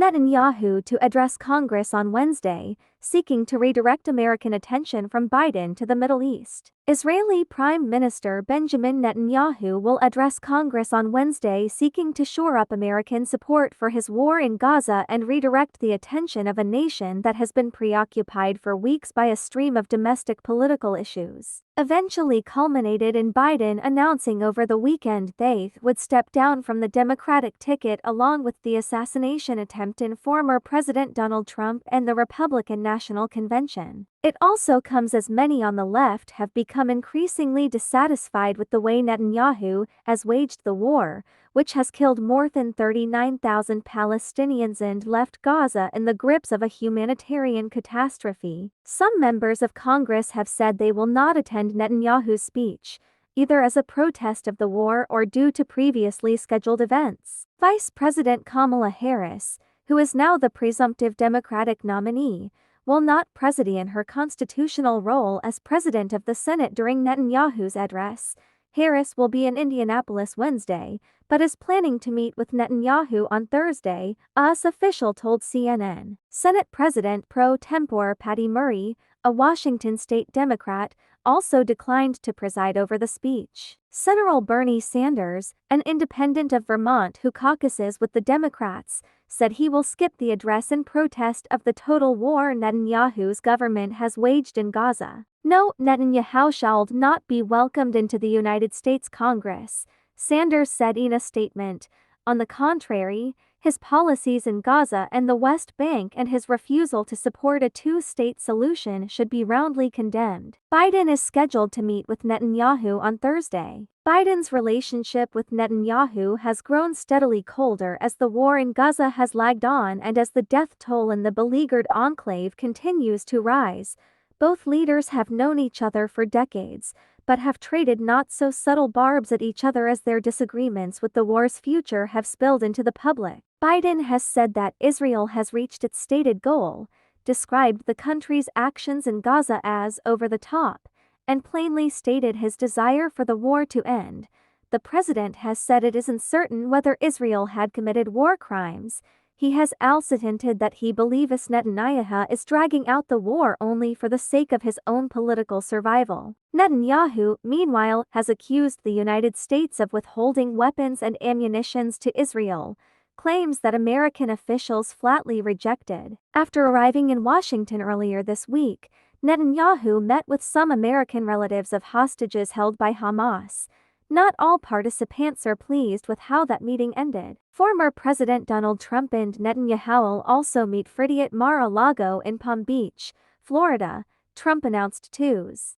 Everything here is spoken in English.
Netanyahu to address Congress on Wednesday, seeking to redirect American attention from Biden to the Middle East. Israeli Prime Minister Benjamin Netanyahu will address Congress on Wednesday, seeking to shore up American support for his war in Gaza and redirect the attention of a nation that has been preoccupied for weeks by a stream of domestic political issues, eventually culminated in Biden announcing over the weekend they would step down from the Democratic ticket along with the assassination attempt in former President Donald Trump and the Republican National Convention. It also comes as many on the left have become increasingly dissatisfied with the way Netanyahu has waged the war, which has killed more than 39,000 Palestinians and left Gaza in the grips of a humanitarian catastrophe. Some members of Congress have said they will not attend Netanyahu's speech, either as a protest of the war or due to previously scheduled events. Vice President Kamala Harris, who is now the presumptive Democratic nominee, will not preside in her constitutional role as President of the Senate during Netanyahu's address. Harris will be in Indianapolis Wednesday, but is planning to meet with Netanyahu on Thursday, a U.S. official told CNN. Senate President pro tempore Patty Murray, a Washington state Democrat, also declined to preside over the speech. Senator Bernie Sanders, an independent of Vermont who caucuses with the Democrats, said he will skip the address in protest of the total war Netanyahu's government has waged in Gaza. No, Netanyahu shall not be welcomed into the United States Congress, Sanders said in a statement. On the contrary, his policies in Gaza and the West Bank and his refusal to support a two-state solution should be roundly condemned. Biden is scheduled to meet with Netanyahu on Thursday. Biden's relationship with Netanyahu has grown steadily colder as the war in Gaza has lagged on and as the death toll in the beleaguered enclave continues to rise. Both leaders have known each other for decades, but have traded not-so-subtle barbs at each other as their disagreements with the war's future have spilled into the public. Biden has said that Israel has reached its stated goal, described the country's actions in Gaza as over the top, and plainly stated his desire for the war to end. The president has said it isn't certain whether Israel had committed war crimes. He has also hinted that he believes Netanyahu is dragging out the war only for the sake of his own political survival. Netanyahu, meanwhile, has accused the United States of withholding weapons and ammunition to Israel, claims that American officials flatly rejected. After arriving in Washington earlier this week, Netanyahu met with some American relatives of hostages held by Hamas. Not all participants are pleased with how that meeting ended. Former President Donald Trump and Netanyahu will also meet Friday at Mar-a-Lago in Palm Beach, Florida, Trump announced Tuesday.